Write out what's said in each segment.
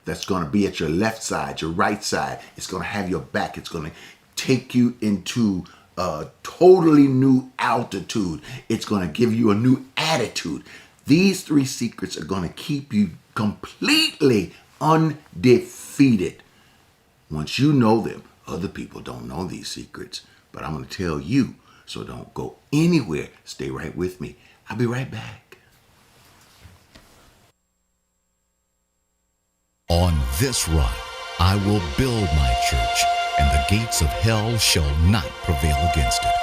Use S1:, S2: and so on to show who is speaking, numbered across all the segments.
S1: that's going to be at your left side, your right side. It's going to have your back. It's going to take you into a totally new altitude. It's going to give you a new attitude. These three secrets are going to keep you completely undefeated. Once you know them, other people don't know these secrets, but I'm going to tell you. So don't go anywhere. Stay right with me. I'll be right back.
S2: On this rock I will build my church, and the gates of hell shall not prevail against it.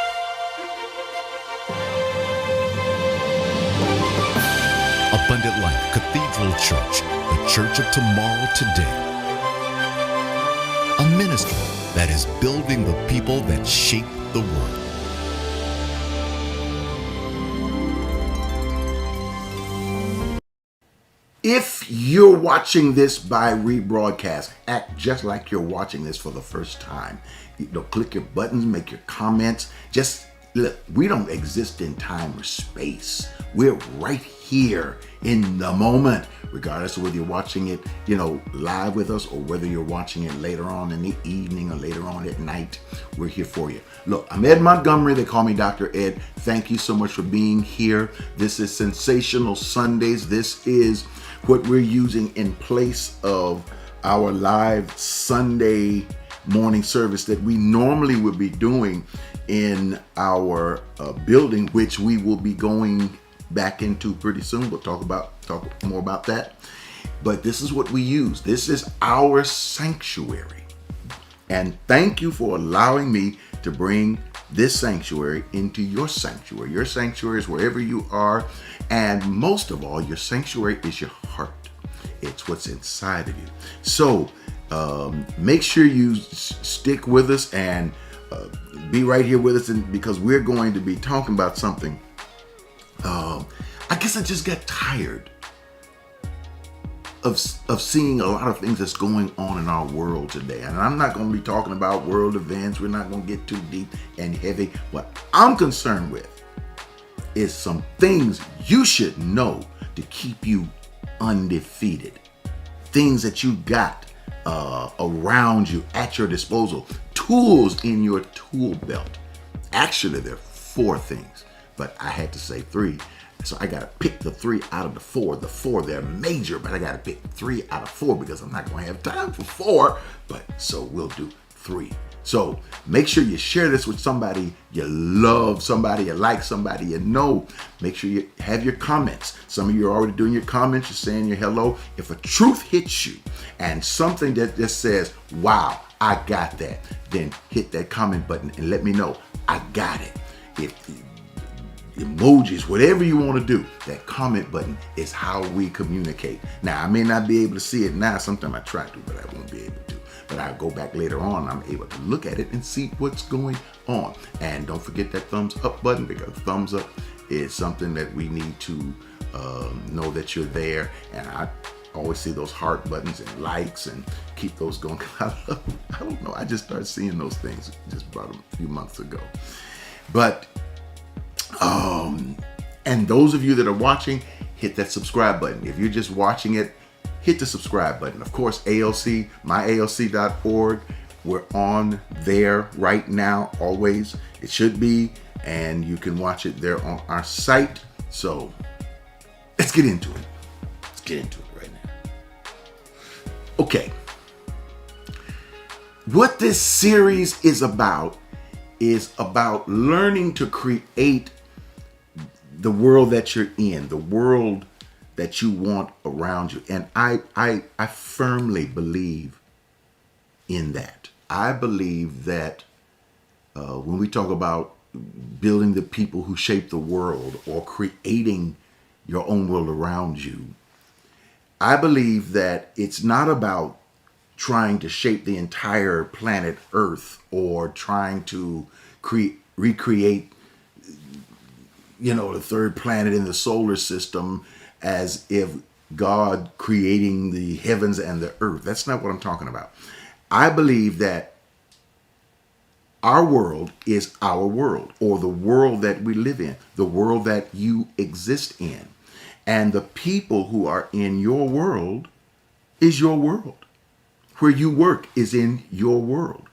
S2: Abundant Life Cathedral Church, the church of tomorrow today. A ministry that is building the people that shape the world.
S1: If you're watching this by rebroadcast, act just like you're watching this for the first time. Click your buttons, make your comments. Just look, we don't exist in time or space. We're right here in the moment, regardless of whether you're watching it, live with us or whether you're watching it later on in the evening or later on at night. We're here for you. Look, I'm Ed Montgomery. They call me Dr. Ed. Thank you so much for being here. This is Sensational Sundays. This is what we're using in place of our live Sunday morning service that we normally would be doing in our building, which we will be going back into pretty soon. We'll talk more about that. But this is what we use. This is our sanctuary. And thank you for allowing me to bring this sanctuary into your sanctuary. Your sanctuary is wherever you are. And most of all, your sanctuary is your heart. It's what's inside of you. So make sure you stick with us and be right here with us, because we're going to be talking about something. I guess I just got tired of seeing a lot of things that's going on in our world today. And I'm not going to be talking about world events. We're not going to get too deep and heavy. What I'm concerned with is some things you should know to keep you undefeated. Things that you got around you at your disposal. Tools in your tool belt. Actually, there are 4 things, but I had to say 3. So I got to pick the 3 out of the 4. The 4, they're major, but I got to pick 3 out of 4 because I'm not going to have time for 4. So we'll do 3. So make sure you share this with somebody you love, somebody you like, somebody you know. Make sure you have your comments. Some of you are already doing your comments. You're saying your hello. If a truth hits you and something that just says, wow, I got that, then hit that comment button and let me know I got it. If emojis, whatever you want to do, that comment button is how we communicate. Now, I may not be able to see it now. Sometimes I try to, but I won't be able to. But I'll go back later on. I'm able to look at it and see what's going on. And don't forget that thumbs up button, because thumbs up is something that we need to know that you're there. And I always see those heart buttons and likes and keep those going. I don't know. I just started seeing those things just about a few months ago. But and those of you that are watching, hit that subscribe button. If you're just watching it, hit the subscribe button. Of course, ALC, myalc.org. We're on there right now, always. It should be, and you can watch it there on our site. So let's get into it. Let's get into it right now. Okay. What this series is about learning to create the world that you're in, the world that you want around you. And I firmly believe in that. I believe that when we talk about building the people who shape the world or creating your own world around you, I believe that it's not about trying to shape the entire planet Earth or trying to recreate, the third planet in the solar system as if God creating the heavens and the earth. That's not what I'm talking about. I believe that our world is our world, or the world that we live in, the world that you exist in. And the people who are in your world is your world. Where you work is in your world.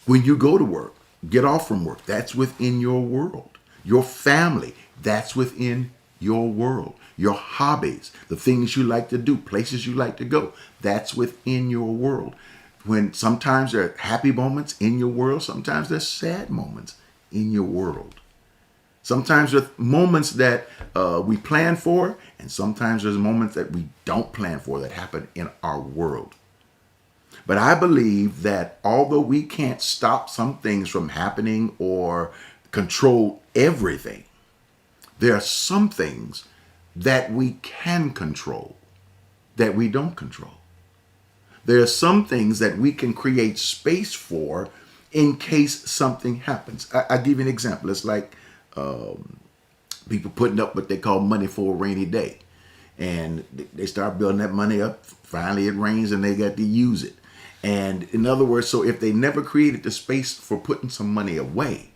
S1: When you go to work, get off from work, that's within your world. Your family, that's within your world. Your hobbies, the things you like to do, places you like to go, that's within your world. When sometimes there are happy moments in your world, sometimes there's sad moments in your world. Sometimes there's moments that we plan for, and sometimes there's moments that we don't plan for that happen in our world. But I believe that although we can't stop some things from happening or control everything, there are some things that we can control that we don't control. There are some things that we can create space for in case something happens. I'll give you an example. It's like people putting up what they call money for a rainy day. And they start building that money up. Finally, it rains and they got to use it. And in other words, so if they never created the space for putting some money away,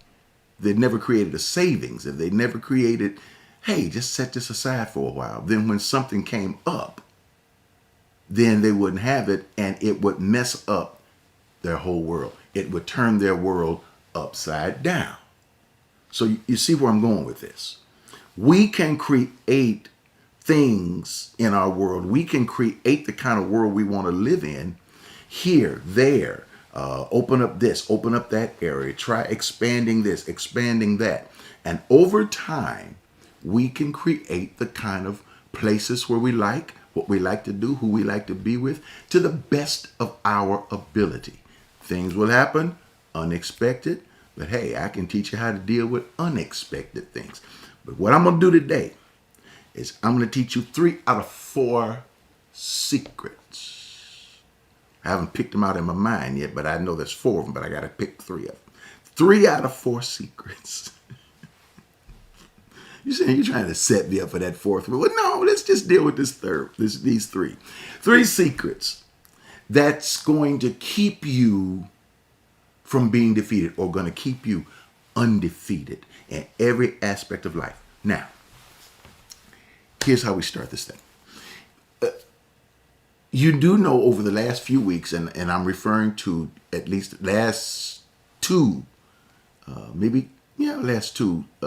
S1: they never created a savings, if they never created, hey, just set this aside for a while, then when something came up, then they wouldn't have it, and it would mess up their whole world. It would turn their world upside down. So you see where I'm going with this. We can create things in our world. We can create the kind of world we want to live in here, there. Open up this, open up that area. Try expanding this, expanding that. And over time, we can create the kind of places where we like, what we like to do, who we like to be with, to the best of our ability. Things will happen, unexpected, but hey, I can teach you how to deal with unexpected things. But what I'm going to do today is I'm going to teach you 3 out of 4 secrets. I haven't picked them out in my mind yet, but I know there's 4 of them, but I got to pick 3 of them. 3 out of 4 secrets. You're saying you're trying to set me up for that 4th one. Well, no, let's just deal with these 3. 3 secrets that's going to keep you from being defeated, or going to keep you undefeated in every aspect of life. Now, here's how we start this thing. You do know over the last few weeks, and I'm referring to at least last 2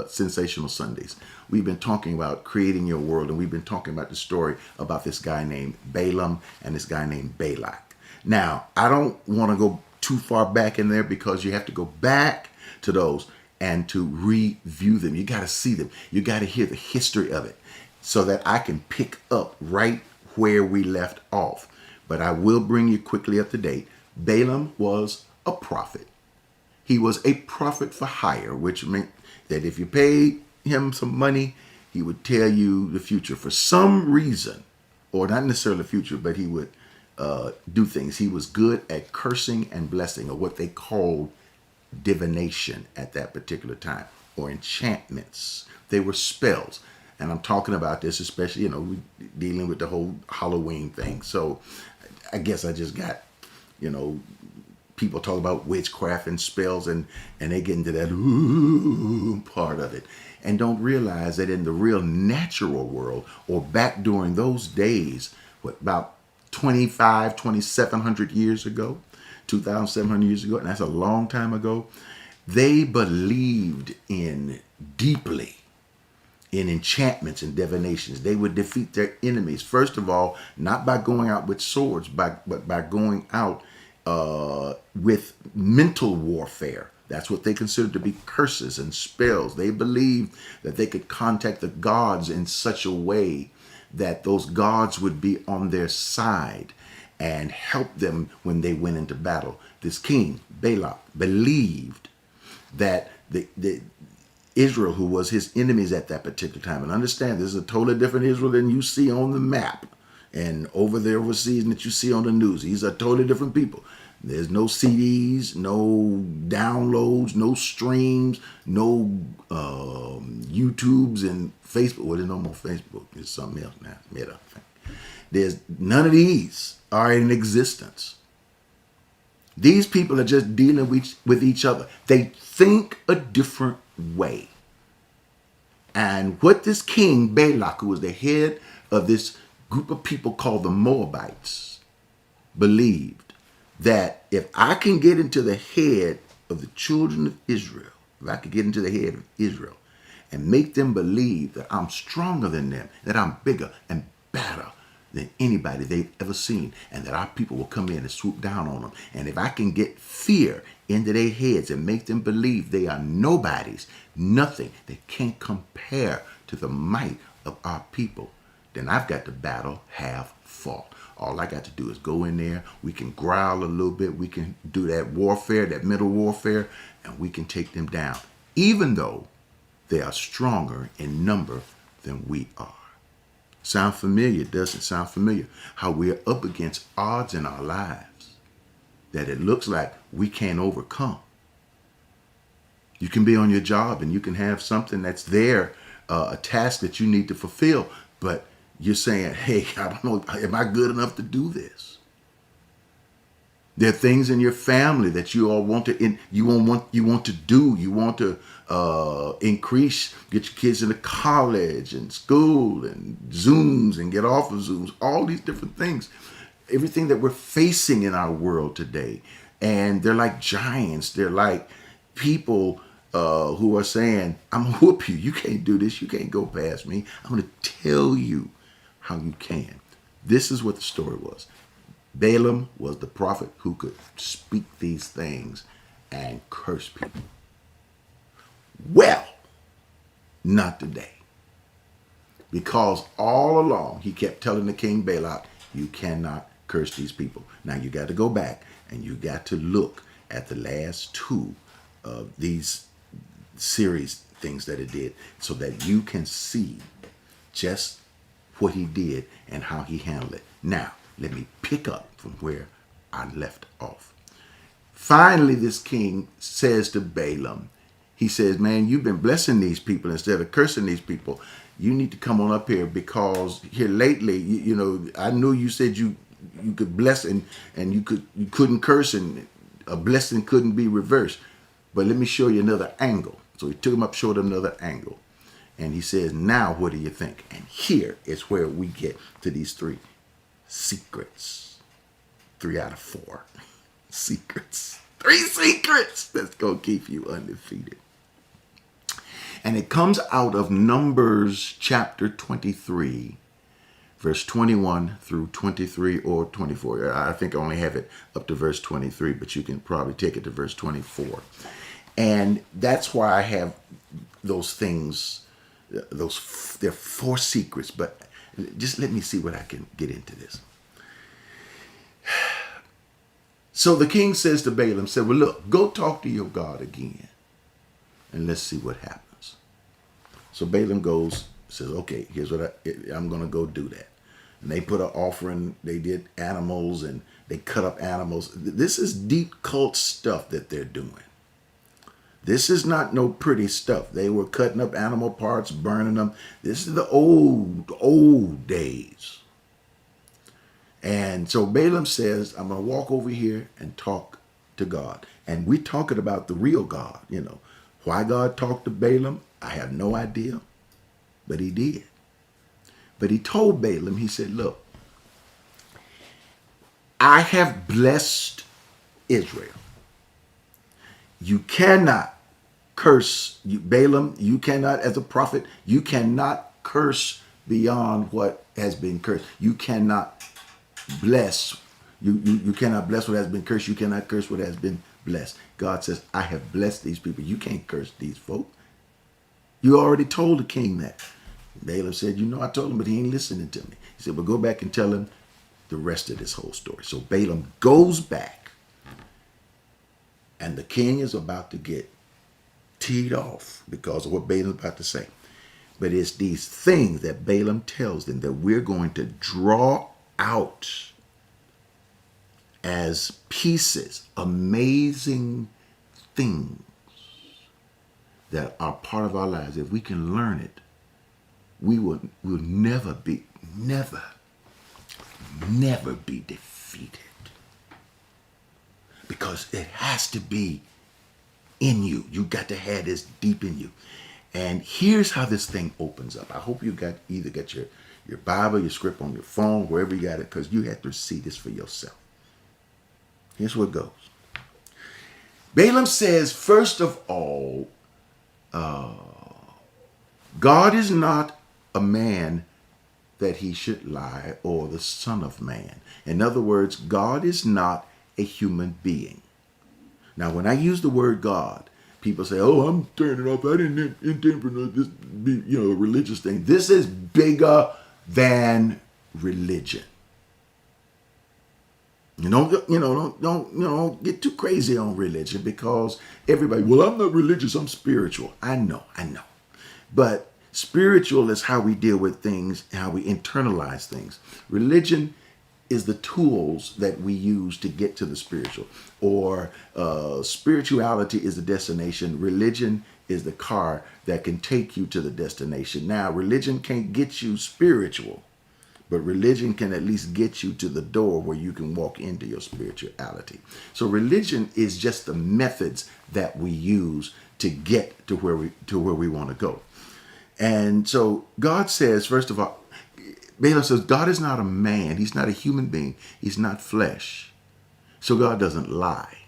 S1: Sensational Sundays, we've been talking about creating your world, and we've been talking about the story about this guy named Balaam and this guy named Balak. Now, I don't want to go too far back in there because you have to go back to those and to review them. You got to see them. You got to hear the history of it so that I can pick up right where we left off. But I will bring you quickly up to date. Balaam was a prophet. He was a prophet for hire, which meant that if you paid him some money, he would tell you the future for some reason, or not necessarily the future, but he would do things. He was good at cursing and blessing, or what they called divination at that particular time, or enchantments. They were spells. And I'm talking about this, especially, dealing with the whole Halloween thing. So I guess I just got, people talk about witchcraft and spells, and they get into that part of it, and don't realize that in the real natural world, or back during those days, about 2,700 years ago, 2,700 years ago, and that's a long time ago, they believed deeply in enchantments and divinations. They would defeat their enemies, first of all, not by going out with swords, but by going out with mental warfare. That's what they considered to be curses and spells. They believed that they could contact the gods in such a way that those gods would be on their side and help them when they went into battle. This king, Balak, believed that the Israel, who was his enemies at that particular time, and understand this is a totally different Israel than you see on the map and over there overseas and that you see on the news. These are totally different people. There's no CDs, no downloads, no streams, no YouTubes and Facebook. Well, there's no more Facebook. There's something else now. Meta. There's none of these are in existence. These people are just dealing with each other. They think a different way. And what this king, Balak, who was the head of this group of people called the Moabites, believed that if I can get into the head of the children of Israel, if I could get into the head of Israel and make them believe that I'm stronger than them, that I'm bigger and better than anybody they've ever seen, and that our people will come in and swoop down on them. And if I can get fear into their heads and make them believe they are nobodies, nothing, they can't compare to the might of our people, then I've got the battle half fought. All I got to do is go in there. We can growl a little bit. We can do that warfare, that mental warfare, and we can take them down, even though they are stronger in number than we are. Sound familiar? Doesn't sound familiar? How we're up against odds in our lives that it looks like we can't overcome. You can be on your job and you can have something that's there, a task that you need to fulfill, but you're saying, hey, I don't know, am I good enough to do this? There are things in your family that you all want to you want to do. You want to increase, get your kids into college and school and Zooms and get off of Zooms. All these different things, everything that we're facing in our world today, and they're like giants. They're like people who are saying, "I'm gonna whoop you. You can't do this. You can't go past me. I'm gonna tell you how you can." This is what the story was. Balaam was the prophet who could speak these things and curse people. Well, not today. Because all along he kept telling the king Balak, you cannot curse these people. Now you got to go back and you got to look at the last two of these series things that it did so that you can see just what he did and how he handled it. Now, let me pick up from where I left off. Finally, this king says to Balaam, he says, man, you've been blessing these people instead of cursing these people. You need to come on up here because here lately, you know, I knew you said you could bless and you couldn't curse and a blessing couldn't be reversed. But let me show you another angle. So he took him up, showed him another angle. And he says, now what do you think? And here is where we get to these three secrets. 3 out of 4 secrets. 3 secrets that's going to keep you undefeated. And it comes out of Numbers chapter 23, verse 21 through 23 or 24. I think I only have it up to verse 23, but you can probably take it to verse 24. And that's why I have those things, there are 4 secrets, but just let me see what I can get into this. So the king says to Balaam, said, well, look, go talk to your God again, and let's see what happens. So Balaam goes, says, okay, here's what I'm going to go do that. And they put an offering, they did animals, and they cut up animals. This is deep cult stuff that they're doing. This is not no pretty stuff. They were cutting up animal parts, burning them. This is the old days. And so Balaam says, I'm going to walk over here and talk to God. And we're talking about the real God, you know. Why God talked to Balaam, I have no idea, but he did. But he told Balaam, he said, look, I have blessed Israel. You cannot curse, Balaam, you cannot, as a prophet, you cannot curse beyond what has been cursed. You cannot bless. You cannot bless what has been cursed. You cannot curse what has been blessed. God says, I have blessed these people. You can't curse these folk. You already told the king that. Balaam said, you know, I told him, but he ain't listening to me. He said, well, go back and tell him the rest of this whole story. So Balaam goes back, and the king is about to get teed off because of what Balaam's about to say. But it's these things that Balaam tells them that we're going to draw out as pieces, amazing things that are part of our lives. If we can learn it, we'll never be defeated. Because it has to be in you. You got to have this deep in you. And here's how this thing opens up. I hope you either got your Bible, your script on your phone, wherever you got it, because you have to see this for yourself. Here's what goes. Balaam says, first of all, God is not a man that he should lie, or the son of man. In other words, God is not a human being. Now, when I use the word God, people say, oh, I'm turning off. I didn't intend for this to be, a religious thing. This is bigger than religion. Don't get too crazy on religion, because everybody, well, I'm not religious, I'm spiritual. I know. But spiritual is how we deal with things, how we internalize things. Religion is the tools that we use to get to the spiritual, or spirituality is the destination. Religion is the car that can take you to the destination. Now, religion can't get you spiritual, but religion can at least get you to the door where you can walk into your spirituality. So religion is just the methods that we use to get to where we want to go. And so God says, first of all, Balaam says, God is not a man. He's not a human being. He's not flesh. So God doesn't lie.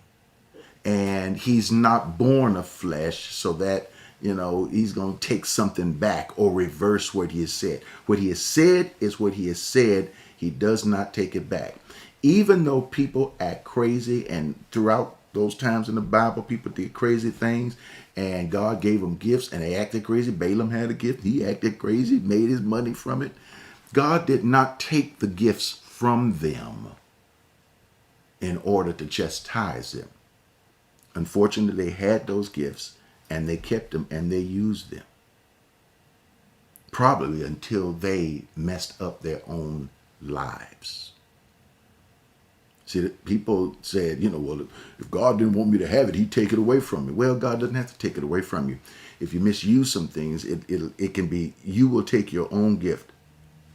S1: And he's not born of flesh, so that, he's going to take something back or reverse what he has said. What he has said is what he has said. He does not take it back. Even though people act crazy, and throughout those times in the Bible, people did crazy things, and God gave them gifts and they acted crazy. Balaam had a gift. He acted crazy, made his money from it. God did not take the gifts from them in order to chastise them. Unfortunately, they had those gifts and they kept them and they used them. Probably until they messed up their own lives. See, people said, well, if God didn't want me to have it, he'd take it away from me. Well, God doesn't have to take it away from you. If you misuse some things, it can be, you will take your own gift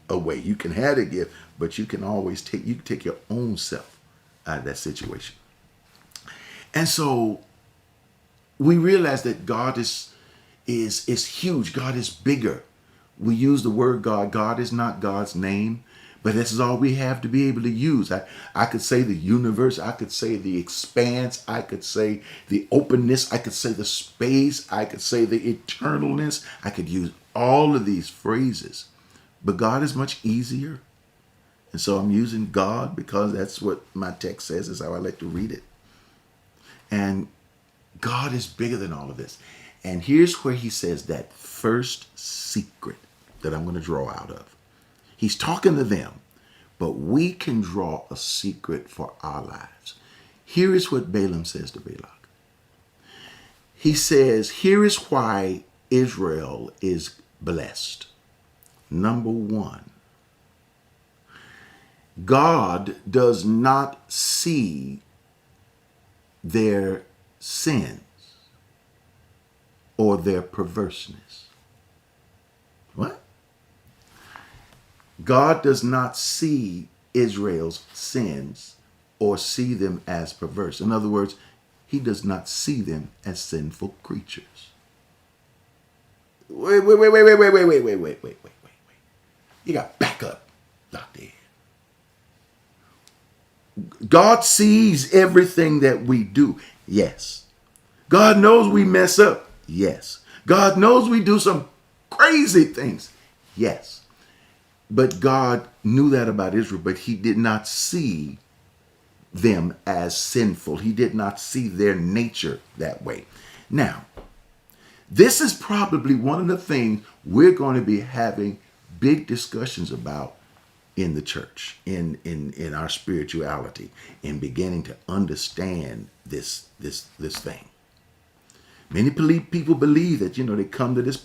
S1: away. You can have a gift, but you can always take your own self out of that situation. And so we realize that God is huge. God is bigger. We use the word God. God is not God's name. But this is all we have to be able to use. I could say the universe. I could say the expanse. I could say the openness. I could say the space. I could say the eternalness. I could use all of these phrases. But God is much easier. And so I'm using God because that's what my text says, is how I like to read it. And God is bigger than all of this. And here's where he says that first secret that I'm going to draw out of. He's talking to them, but we can draw a secret for our lives. Here is what Balaam says to Balak. He says, here is why Israel is blessed. Number one, God does not see their sins or their perverseness. What? God does not see Israel's sins or see them as perverse. In other words, he does not see them as sinful creatures. Wait. You got to back up, Dr. Ed. God sees everything that we do. Yes. God knows we mess up. Yes. God knows we do some crazy things. Yes. But God knew that about Israel, but he did not see them as sinful. He did not see their nature that way. Now, this is probably one of the things we're going to be having big discussions about in the church, in our spirituality, in beginning to understand this thing. Many people believe that, they come to this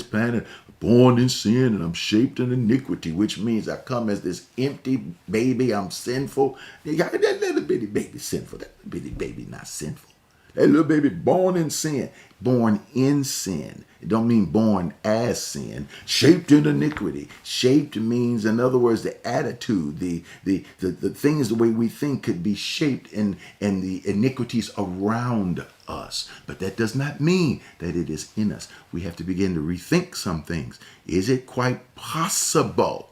S1: planet born in sin, and I'm shaped in iniquity, which means I come as this empty baby. I'm sinful. That little bitty baby sinful. That little bitty baby not sinful. That little baby born in sin. Born in sin. It don't mean born as sin. Shaped in iniquity. Shaped means, in other words, the attitude, the things, the way we think could be shaped in the iniquities around us. But that does not mean that it is in us. We have to begin to rethink some things. Is it quite possible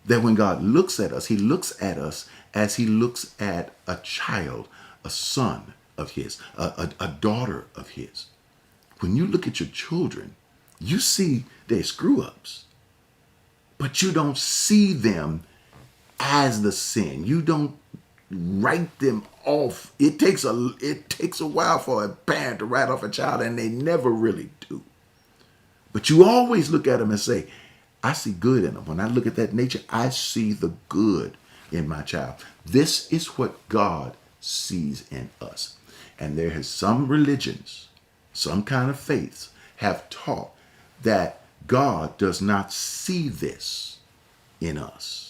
S1: that when God looks at us, he looks at us as he looks at a child, a son of his, a daughter of his. When you look at your children, you see their screw ups, but you don't see them as the sin. You don't write them off. It takes a while for a parent to write off a child, and they never really do. But you always look at them and say, I see good in them. When I look at that nature, I see the good in my child. This is what God sees in us. And there is some religions, some kind of faiths have taught that God does not see this in us.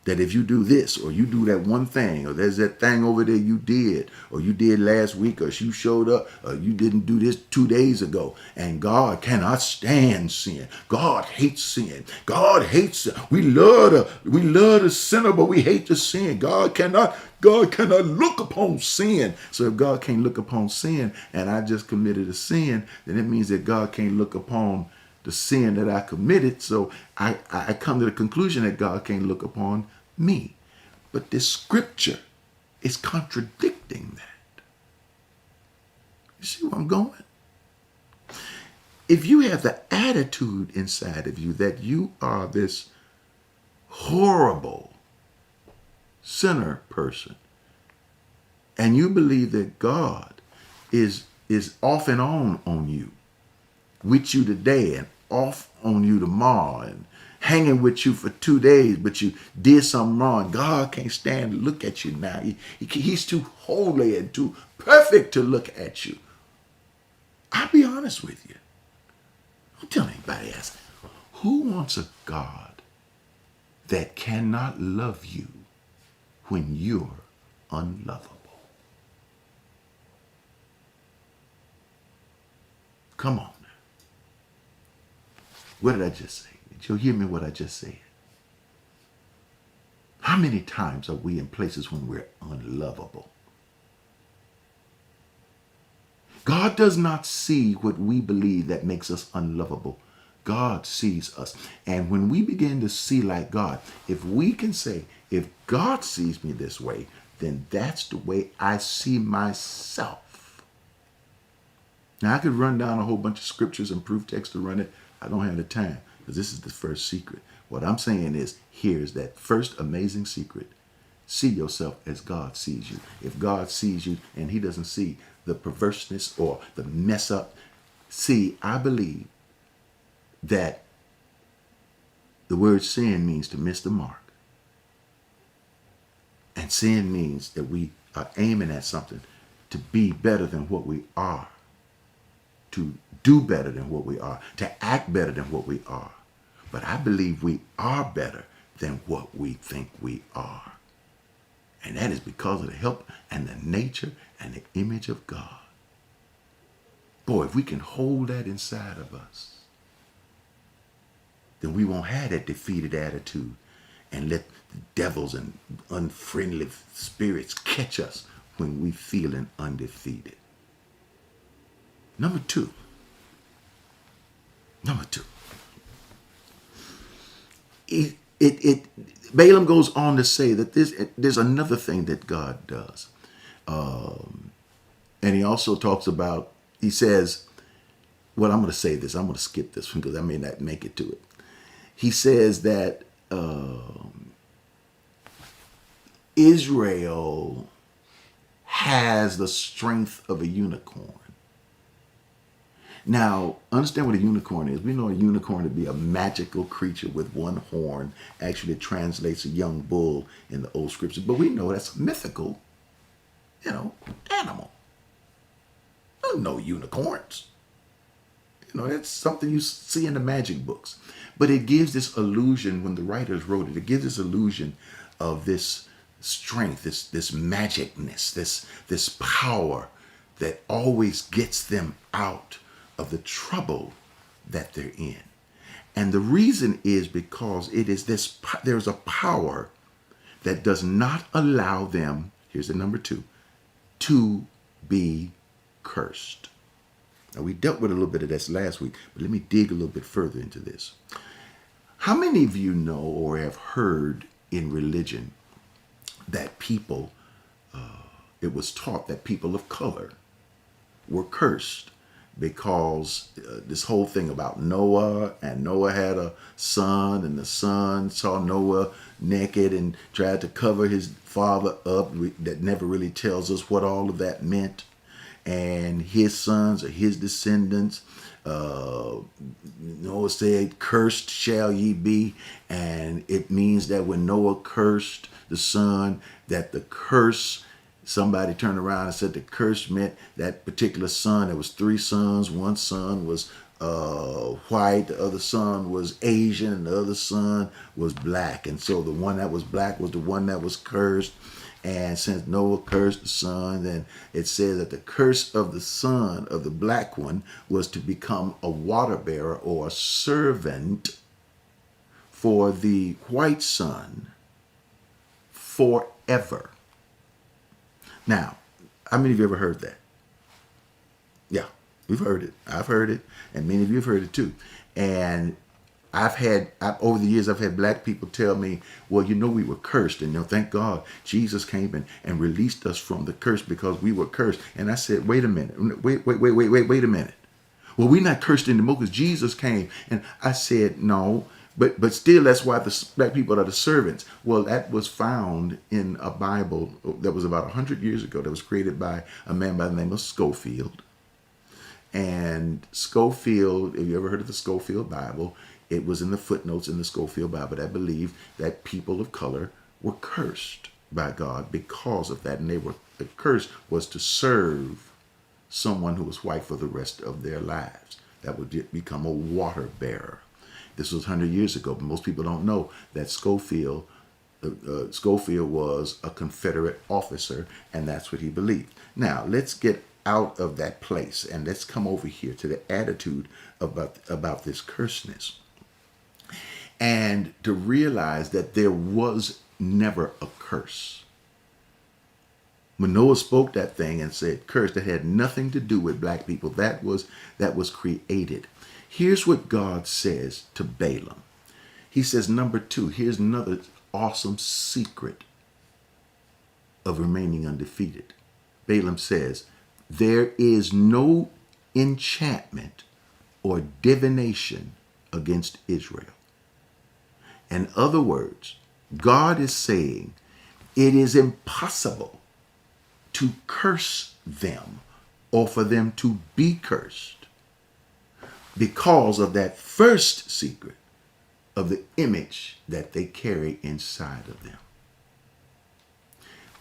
S1: That if you do this, or you do that one thing, or there's that thing over there you did, or you did last week, or you showed up, or you didn't do this 2 days ago, and God cannot stand sin. God hates sin. God hates sin. We love the sinner, but we hate the sin. God cannot look upon sin. So if God can't look upon sin, and I just committed a sin, then it means that God can't look upon the sin that I committed. So I come to the conclusion that God can't look upon me. But this scripture is contradicting that. You see where I'm going? If you have the attitude inside of you that you are this horrible sinner person, and you believe that God is off and on you, with you today and off on you tomorrow, and hanging with you for 2 days, but you did something wrong. God can't stand to look at you now. He's too holy and too perfect to look at you. I'll be honest with you. Don't tell anybody else. Who wants a God that cannot love you when you're unlovable? Come on. What did I just say? Did you hear me what I just said? How many times are we in places when we're unlovable? God does not see what we believe that makes us unlovable. God sees us. And when we begin to see like God, if we can say, if God sees me this way, then that's the way I see myself. Now, I could run down a whole bunch of scriptures and proof text to run it. I don't have the time, because this is the first secret. What I'm saying is, here's that first amazing secret. See yourself as God sees you. If God sees you and he doesn't see the perverseness or the mess up, see, I believe that the word sin means to miss the mark. And sin means that we are aiming at something to be better than what we are, to do better than what we are, to act better than what we are. But I believe we are better than what we think we are. And that is because of the help and the nature and the image of God. Boy, if we can hold that inside of us, then we won't have that defeated attitude and let the devils and unfriendly spirits catch us when we feeling undefeated. Number two. Balaam goes on to say that there's another thing that God does. And he also talks about, he says, well, I'm going to say this. I'm going to skip this one because I may not make it to it. He says that Israel has the strength of a unicorn. Now, understand what a unicorn is. We know a unicorn to be a magical creature with one horn. Actually, it translates a young bull in the old scriptures. But we know that's a mythical, animal. There's no unicorns. It's something you see in the magic books. But it gives this illusion, when the writers wrote it, it gives this illusion of this strength, this magicness, this power that always gets them out of the trouble that they're in. And the reason is because there's a power that does not allow them, here's the number 2, to be cursed. Now, we dealt with a little bit of this last week, but let me dig a little bit further into this. How many of you know or have heard in religion that people, it was taught that people of color were cursed because this whole thing about Noah, and Noah had a son, and the son saw Noah naked and tried to cover his father up. That never really tells us what all of that meant. And his sons or his descendants, Noah said, "Cursed shall ye be," and it means that when Noah cursed the son, that the curse, somebody turned around and said the curse meant that particular son. There was three sons. One son was white, the other son was Asian, and the other son was black. And so the one that was black was the one that was cursed. And since Noah cursed the son, then it says that the curse of the son of the black one was to become a water bearer or a servant for the white son forever. Now, how many of you ever heard that? Yeah, we've heard it. I've heard it, and many of you have heard it too. And over the years, I've had black people tell me, well, we were cursed. And thank God Jesus came and released us from the curse because we were cursed. And I said, wait a minute. Wait a minute. Well, we're not cursed anymore because Jesus came. And I said, no, but still, that's why the black people are the servants. Well, that was found in a Bible that was about 100 years ago that was created by a man by the name of Scofield. And Scofield, if you ever heard of the Scofield Bible, it was in the footnotes in the Scofield Bible that believed that people of color were cursed by God because of that. And the curse was to serve someone who was white for the rest of their lives. That would become a water bearer. This was 100 years ago, but most people don't know that Scofield was a Confederate officer, and that's what he believed. Now, let's get out of that place and let's come over here to the attitude about this curseness. And to realize that there was never a curse. When Noah spoke that thing and said curse, that had nothing to do with black people. That was created. Here's what God says to Balaam. He says, number 2, here's another awesome secret of remaining undefeated. Balaam says, there is no enchantment or divination against Israel. In other words, God is saying it is impossible to curse them or for them to be cursed because of that first secret of the image that they carry inside of them.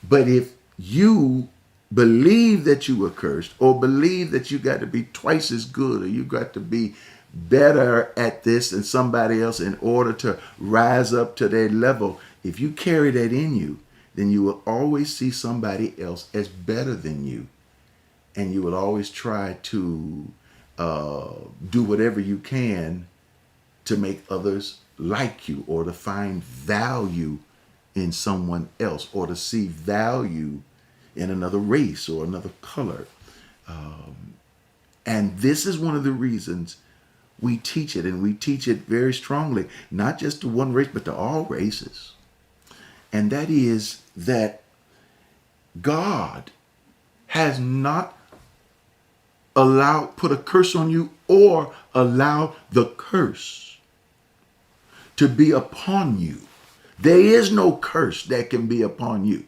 S1: But if you believe that you were cursed, or believe that you got to be twice as good, or you got to be better at this than somebody else in order to rise up to their level, if you carry that in you, then you will always see somebody else as better than you. And you will always try to do whatever you can to make others like you, or to find value in someone else, or to see value in another race or another color. And this is one of the reasons we teach it, and we teach it very strongly, not just to one race, but to all races. And that is that God has not put a curse on you or allow the curse to be upon you. There is no curse that can be upon you.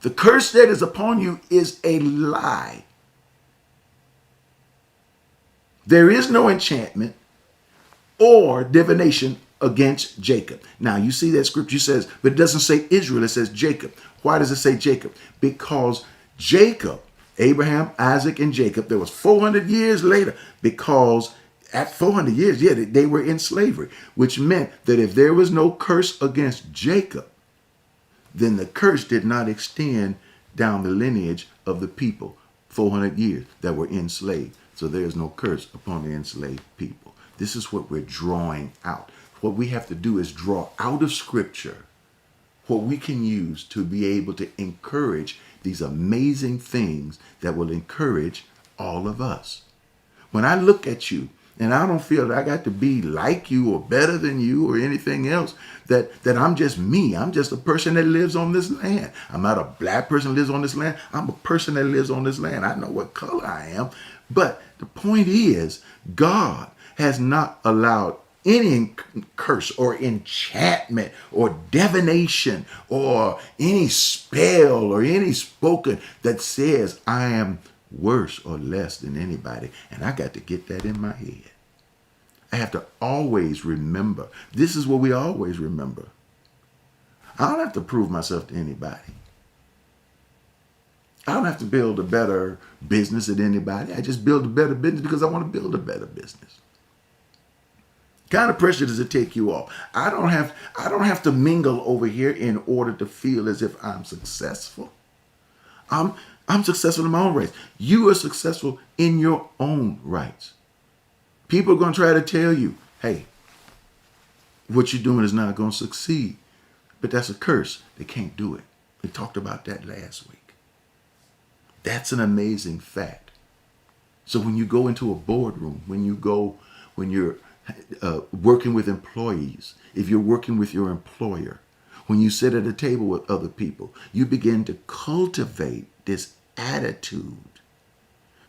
S1: The curse that is upon you is a lie. There is no enchantment or divination against Jacob. Now, you see that scripture says, but it doesn't say Israel, it says Jacob. Why does it say Jacob? Because Jacob, Abraham, Isaac, and Jacob, there was 400 years later, because at 400 years, they were in slavery, which meant that if there was no curse against Jacob, then the curse did not extend down the lineage of the people 400 years that were enslaved. So there is no curse upon the enslaved people. This is what we're drawing out. What we have to do is draw out of Scripture what we can use to be able to encourage these amazing things that will encourage all of us. When I look at you And I don't feel that I got to be like you or better than you or anything else. That I'm just me. I'm just a person that lives on this land. I'm not a black person that lives on this land. I'm a person that lives on this land. I know what color I am. But the point is, God has not allowed any curse or enchantment or divination or any spell or any spoken that says I am worse or less than anybody. And I got to get that in my head. I have to always remember. This is what we always remember. I don't have to prove myself to anybody. I don't have to build a better business than anybody. I just build a better business because I want to build a better business. What kind of pressure does it take you off? I don't have to mingle over here in order to feel as if I'm successful. I'm successful in my own rights. You are successful in your own rights. People are going to try to tell you, hey, what you're doing is not going to succeed. But that's a curse. They can't do it. We talked about that last week. That's an amazing fact. So when you go into a boardroom, when you're working with employees, if you're working with your employer, when you sit at a table with other people, you begin to cultivate this attitude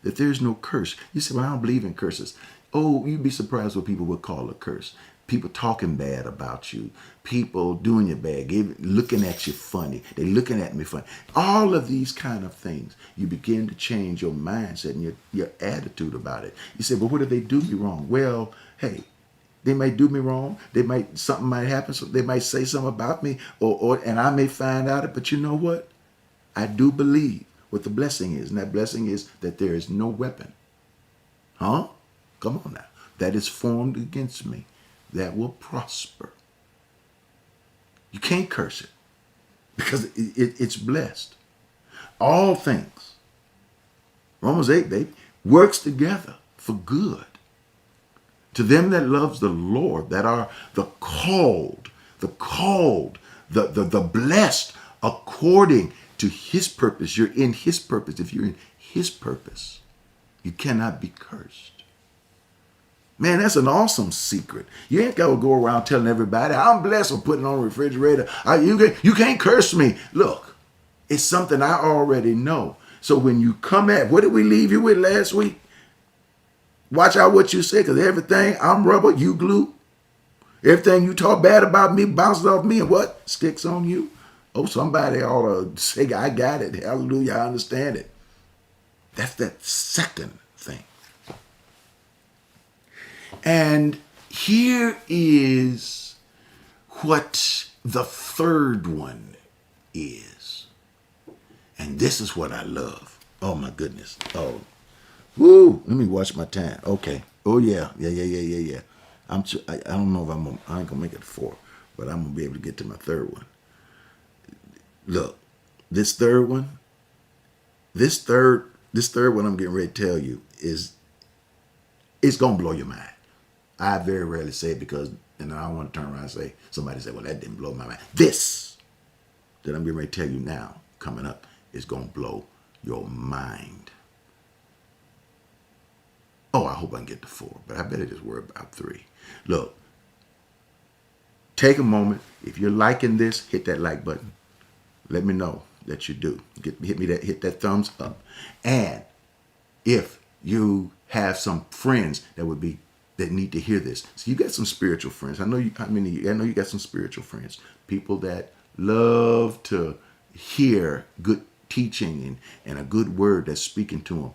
S1: that there's no curse. You say, well, I don't believe in curses. Oh, you'd be surprised what people would call a curse. People talking bad about you. People doing you bad. Looking at you funny. They're looking at me funny. All of these kind of things. You begin to change your mindset and your attitude about it. You say, but what if they do me wrong? Well, hey, they might do me wrong. Something might happen. So they might say something about me and I may find out it. But you know what? I do believe what the blessing is. And that blessing is that there is no weapon. Huh? Come on now. That is formed against me. That will prosper. You can't curse it because it's blessed. All things, Romans 8, baby, works together for good. To them that loves the Lord, that are the called, the blessed according to his purpose. You're in his purpose. If you're in his purpose, you cannot be cursed. Man, that's an awesome secret. You ain't got to go around telling everybody, I'm blessed for putting on a refrigerator. You can't curse me. Look, it's something I already know. So when you come at, what did we leave you with last week? Watch out what you say, because everything, I'm rubber, you glue. Everything you talk bad about me bounces off me and what? Sticks on you. Oh, somebody ought to say, I got it. Hallelujah, I understand it. That's that second thing. And here is what the third one is. And this is what I love. Oh, my goodness. Oh, woo. Let me watch my time. Okay. Oh, yeah. Yeah. I don't know if I ain't going to make it 4, but I'm going to be able to get to my third one. Look, this third one I'm getting ready to tell you it's going to blow your mind. I very rarely say it because, and I don't want to turn around and say, somebody say, well, that didn't blow my mind. This that I'm getting ready to tell you now, coming up, is going to blow your mind. Oh, I hope I can get to 4, but I better just worry about 3. Look, take a moment. If you're liking this, hit that like button. Let me know that you do. Hit that thumbs up. And if you have some friends that need to hear this. So you got some spiritual friends. I know you got some spiritual friends. People that love to hear good teaching and a good word that's speaking to them.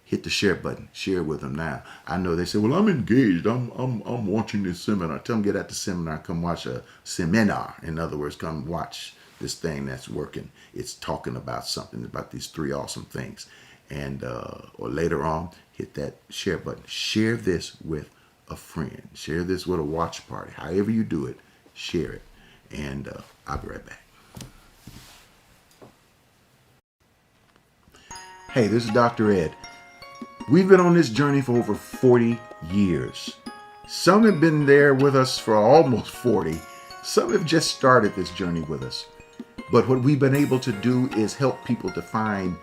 S1: Hit the share button. Share with them now. I know they say, well, I'm engaged. I'm watching this seminar. Tell them get at the seminar. Come watch a seminar. In other words, come watch this thing that's working. It's talking about something, about these 3 awesome things. And or later on, hit that share button. Share this with a friend. Share this with a watch party. However you do it, share it. And I'll be right back. Hey, this is Dr. Ed. We've been on this journey for over 40 years. Some have been there with us for almost 40. Some have just started this journey with us. But what we've been able to do is help people to find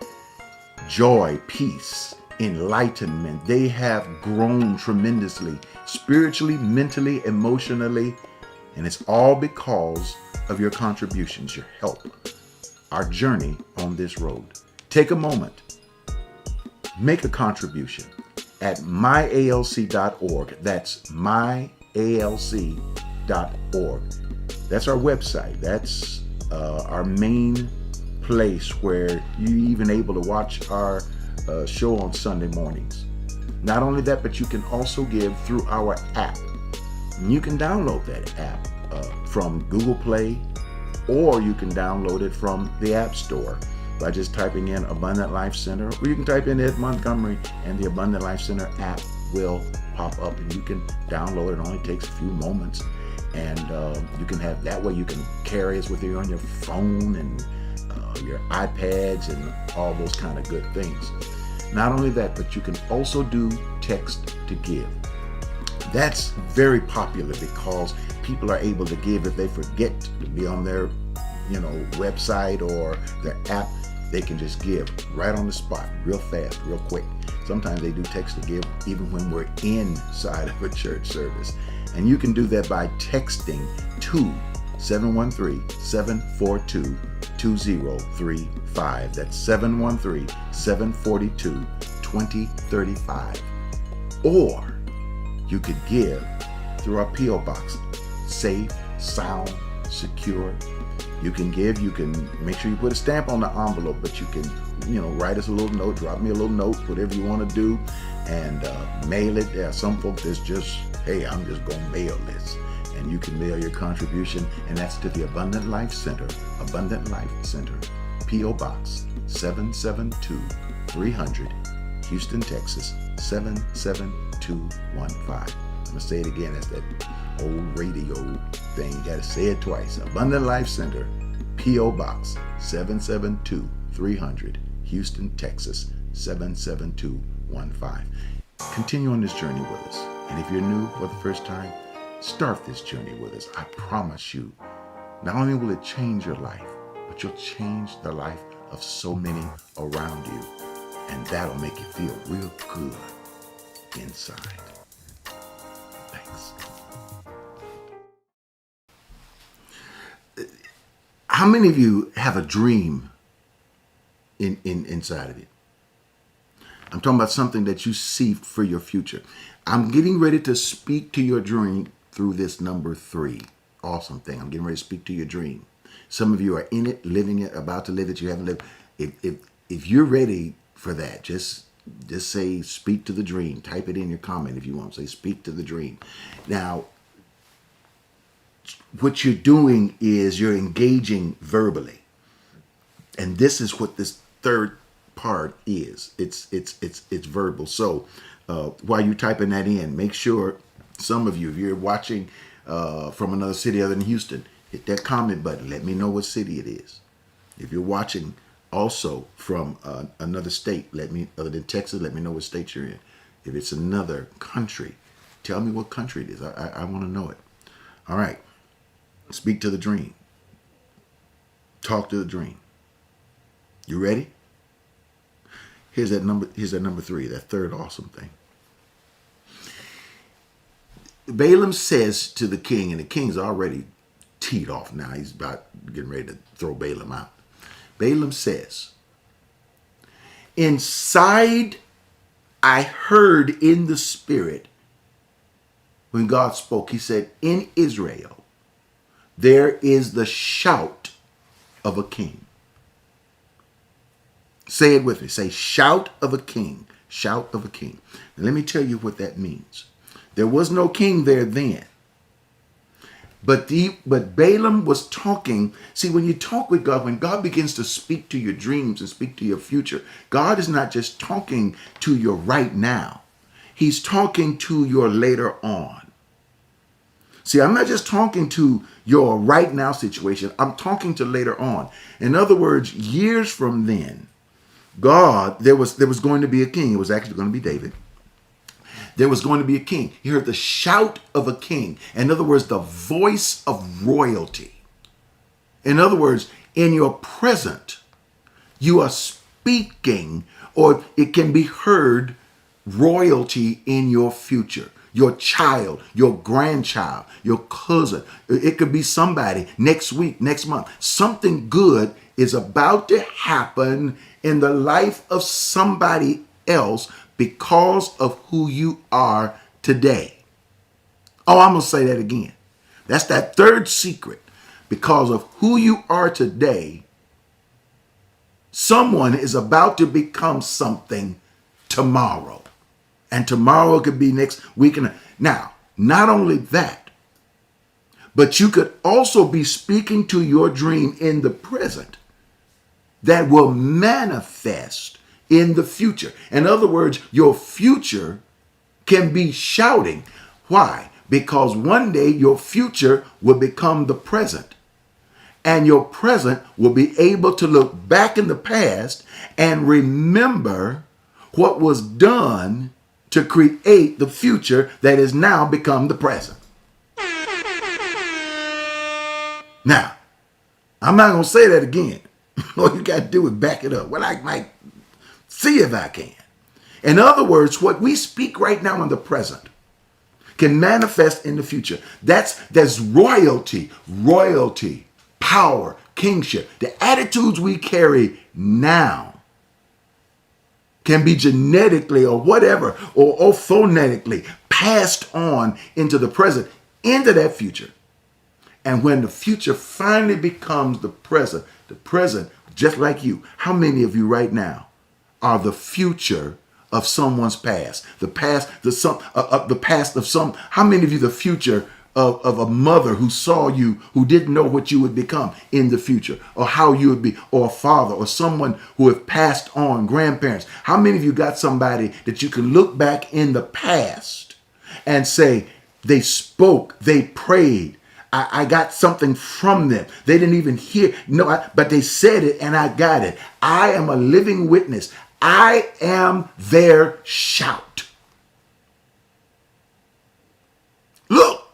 S1: joy, peace, enlightenment. They have grown tremendously, spiritually, mentally, emotionally, and it's all because of your contributions, your help, our journey on this road. Take a moment, make a contribution at myalc.org. That's myalc.org. That's our website. That's our main place where you're even able to watch our show on Sunday mornings. Not only that, but you can also give through our app. And you can download that app from Google Play, or you can download it from the App Store by just typing in Abundant Life Center, or you can type in Ed Montgomery and the Abundant Life Center app will pop up and you can download it. It only takes a few moments, and you can have that way. You can carry us with you on your phone and your iPads and all those kind of good things. Not only that, but you can also do text to give. That's very popular because people are able to give if they forget to be on their website or their app. They can just give right on the spot, real fast, real quick. Sometimes they do text to give even when we're inside of a church service. And you can do that by texting to 713-742-2035. That's 713-742-2035. Or you could give through our P.O. Box. Safe, sound, secure. You can give, you can make sure you put a stamp on the envelope, but you can, write us a little note, drop me a little note, whatever you want to do, and mail it. There are some folks that's just, hey, I'm just going to mail this. And you can mail your contribution, and that's to the Abundant Life Center, P.O. Box 772-300, Houston, Texas 77215. I'm going to say it again. That's that old radio thing. You got to say it twice. Abundant Life Center, P.O. Box 772-300, Houston, Texas 77215. Continue on this journey with us. And if you're new for the first time, start this journey with us. I promise you, not only will it change your life, but you'll change the life of so many around you. And that'll make you feel real good inside. Thanks. How many of you have a dream inside of it? I'm talking about something that you see for your future. I'm getting ready to speak to your dream through this number 3. Awesome thing. I'm getting ready to speak to your dream. Some of you are in it, living it, about to live it. You haven't lived. If you're ready for that, just say speak to the dream. Type it in your comment if you want. Say speak to the dream. Now, what you're doing is you're engaging verbally. And this is what this third part is. It's verbal. So while you're typing that in, make sure some of you, if you're watching from another city other than Houston, hit that comment button. Let me know what city it is. If you're watching also from another state, other than Texas, let me know what state you're in. If it's another country, tell me what country it is. I want to know it. All right. Speak to the dream. Talk to the dream. You ready? Here's that number 3, that third awesome thing. Balaam says to the king, and the king's already teed off now. He's about getting ready to throw Balaam out. Balaam says, inside I heard in the spirit when God spoke, he said, in Israel, there is the shout of a king. Say it with me. Say, shout of a king. Shout of a king. Now, let me tell you what that means. There was no king there then. But Balaam was talking. See, when you talk with God, when God begins to speak to your dreams and speak to your future, God is not just talking to your right now. He's talking to your later on. See, I'm not just talking to your right now situation. I'm talking to later on. In other words, years from then, God, there was going to be a king. It was actually going to be David. There was going to be a king. He heard the shout of a king. In other words, the voice of royalty. In other words, in your present, you are speaking or it can be heard royalty in your future. Your child, your grandchild, your cousin. It could be somebody next week, next month. Something good is about to happen in the life of somebody else because of who you are today. Oh, I'm going to say that again. That's that third secret. Because of who you are today, someone is about to become something tomorrow. And tomorrow could be next week. Now, not only that, but you could also be speaking to your dream in the present that will manifest in the future. In other words, your future can be shouting. Why? Because one day your future will become the present. And your present will be able to look back in the past and remember what was done to create the future that has now become the present. Now, I'm not going to say that again. All you got to do is back it up. Well, I might see if I can. In other words, what we speak right now in the present can manifest in the future. That's royalty, power, kingship. The attitudes we carry now can be genetically or whatever, or phonetically passed on into the present, into that future. And when the future finally becomes the present, just like you, how many of you right now are the future of someone's past? The past of some, how many of you the future of a mother who saw you, who didn't know what you would become in the future, or how you would be, or a father, or someone who have passed on, grandparents? How many of you got somebody that you can look back in the past and say, they spoke, they prayed, I got something from them. They didn't even hear, but they said it and I got it. I am a living witness. I am their shout. Look.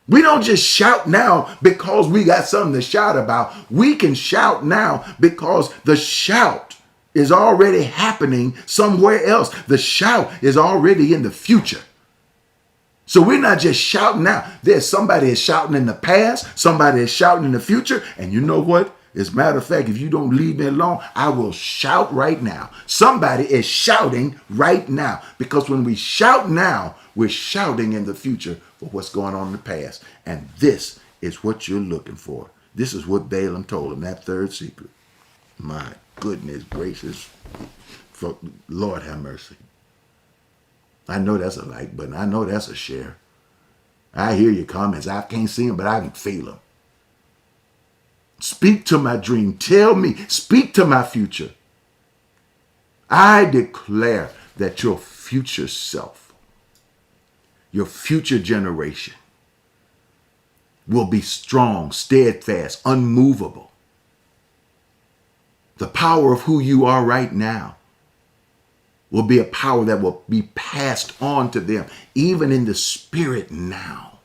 S1: We don't just shout now because we got something to shout about. We can shout now because the shout is already happening somewhere else. The shout is already in the future. So we're not just shouting now. There's somebody is shouting in the past. Somebody is shouting in the future. And you know what? As a matter of fact, if you don't leave me alone, I will shout right now. Somebody is shouting right now. Because when we shout now, we're shouting in the future for what's going on in the past. And this is what you're looking for. This is what Balaam told him, that third secret. My goodness gracious. Lord have mercy. I know that's a like button. I know that's a share. I hear your comments. I can't see them, but I can feel them. Speak to my dream. Tell me. Speak to my future. I declare that your future self, your future generation will be strong, steadfast, unmovable. The power of who you are right now will be a power that will be passed on to them, even in the spirit now.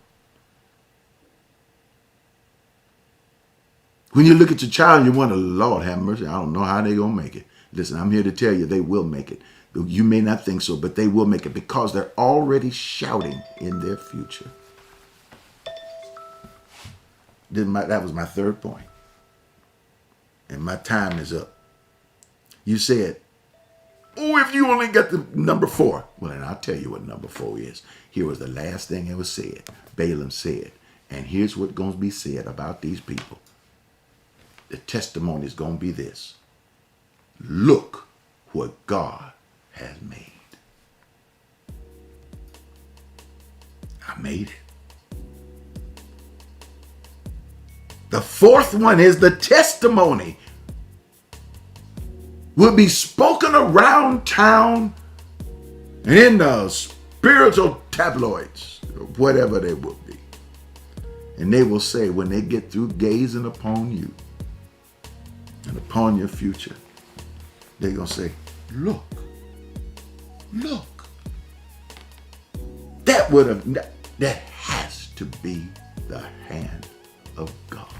S1: When you look at your child and you wonder, Lord have mercy, I don't know how they're going to make it. Listen, I'm here to tell you they will make it. You may not think so, but they will make it because they're already shouting in their future. That was my third point. And my time is up. You said, oh, if you only got the number 4. Well, then I'll tell you what number 4 is. Here was the last thing that was said. Balaam said, and here's what's going to be said about these people. The testimony is going to be this. Look what God has made. I made it. The fourth one is the testimony will be spoken around town and in the spiritual tabloids, or whatever they will be. And they will say, when they get through gazing upon you and upon your future, they're going to say, look. That has to be the hand of God.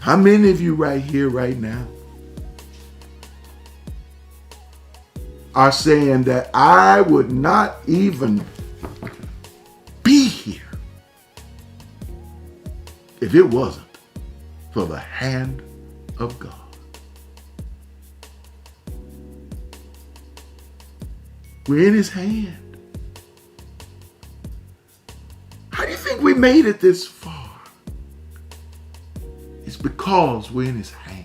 S1: How many of you right here, right now, are saying that I would not even be here if it wasn't for the hand of God. We're in his hand. How do you think we made it this far? It's because we're in his hand.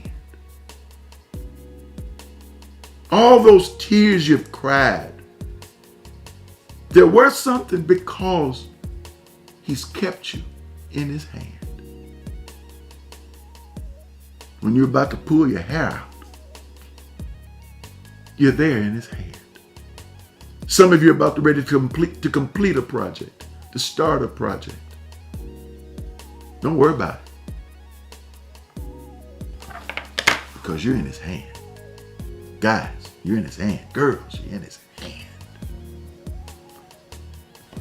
S1: All those tears you've cried, they're worth something because he's kept you in his hand. When you're about to pull your hair out, you're there in his hand. Some of you are about to ready to complete a project, to start a project. Don't worry about it, because you're in his hand. Guys, you're in his hand. Girls, you're in his hand.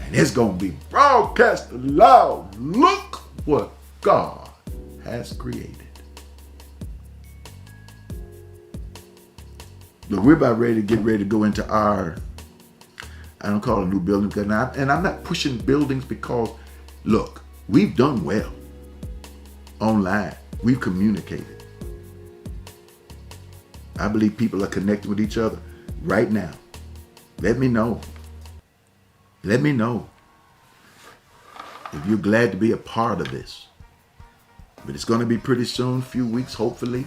S1: And it's going to be broadcast loud. Look what God has created. Look, we're about ready to go into our, I don't call it a new building, because and I'm not pushing buildings because, look, we've done well online. We've communicated. I believe people are connected with each other right now. Let me know. Let me know if you're glad to be a part of this. But it's going to be pretty soon, few weeks, hopefully.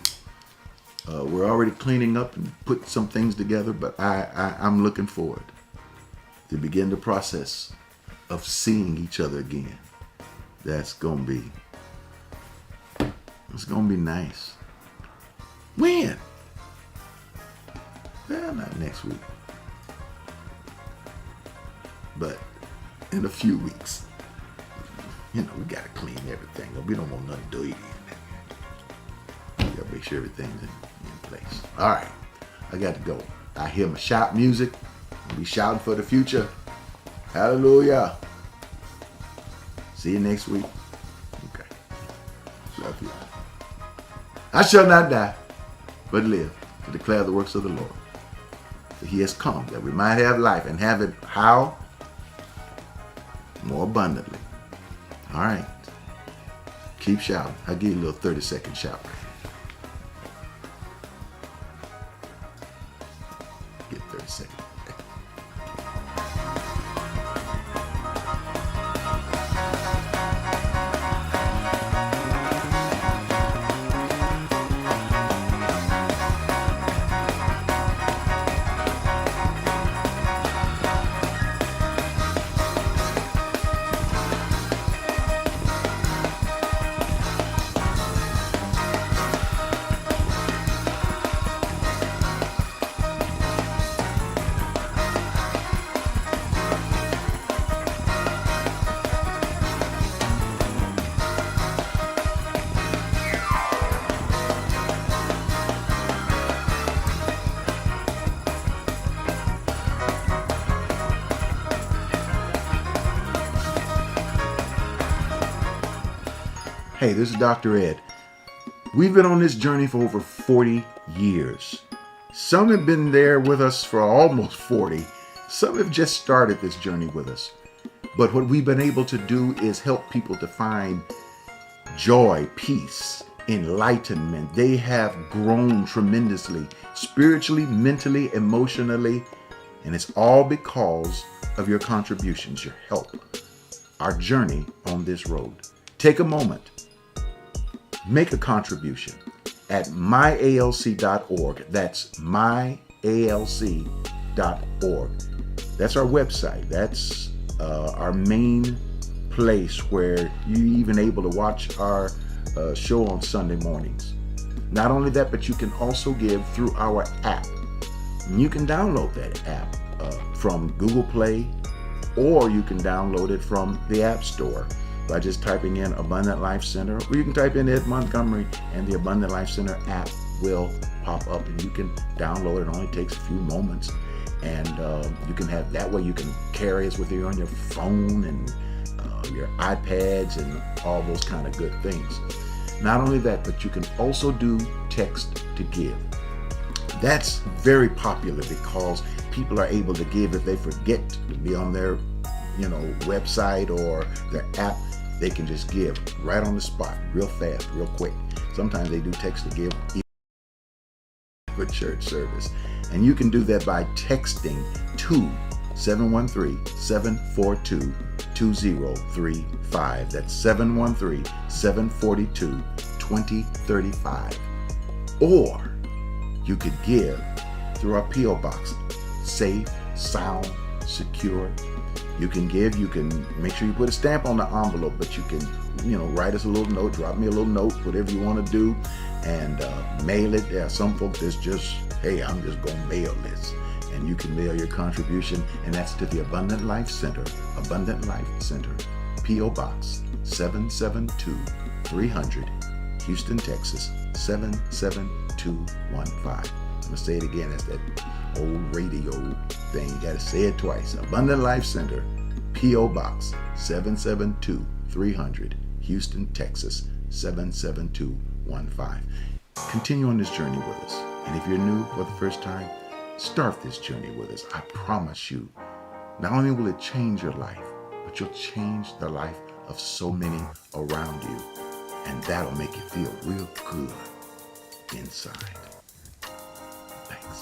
S1: We're already cleaning up and putting some things together, but I'm looking forward to begin the process of seeing each other again. It's going to be nice. When? Well, not next week, but in a few weeks. You know, we got to clean everything. We don't want nothing dirty in there. We got to make sure everything's in place. All right, I got to go. I hear my shout music. I'll be shouting for the future. Hallelujah. See you next week. Okay. Love you. I shall not die, but live to declare the works of the Lord. For he has come that we might have life and have it how? More abundantly. All right. Keep shouting. I'll give you a little 30-second shout. Get 30 seconds. Hey, this is Dr. Ed. We've been on this journey for over 40 years. Some have been there with us for almost 40. Some have just started this journey with us. But what we've been able to do is help people to find joy, peace, enlightenment. They have grown tremendously, spiritually, mentally, emotionally, and it's all because of your contributions, your help, our journey on this road. Take a moment. Make a contribution at myalc.org. That's myalc.org. That's our website. That's our main place where you're even able to watch our show on Sunday mornings. Not only that, but you can also give through our app. And you can download that app from Google Play, or you can download it from the App Store by just typing in Abundant Life Center, or you can type in Ed Montgomery and the Abundant Life Center app will pop up and you can download it. It only takes a few moments, and you can have that way. You can carry it with you on your phone and your iPads and all those kind of good things. Not only that, but you can also do text to give. That's very popular because people are able to give if they forget to be on their, website or their app. They can just give right on the spot, real fast, real quick. Sometimes they do text to give for church service. And you can do that by texting to 713-742-2035. That's 713-742-2035. Or you could give through our P.O. Box. Safe, sound, secure. You can give, you can make sure you put a stamp on the envelope, but you can, write us a little note, drop me a little note, whatever you want to do, and mail it. There are some folks that's just, hey, I'm just going to mail this. And you can mail your contribution, and that's to the Abundant Life Center, P.O. Box 772-300, Houston, Texas 77215. I'm going to say it again. That's that old radio thing. You got to say it twice. Abundant Life Center, P.O. Box 772-300, Houston, Texas 77215. Continue on this journey with us. And if you're new for the first time, start this journey with us. I promise you, not only will it change your life, but you'll change the life of so many around you. And that'll make you feel real good inside.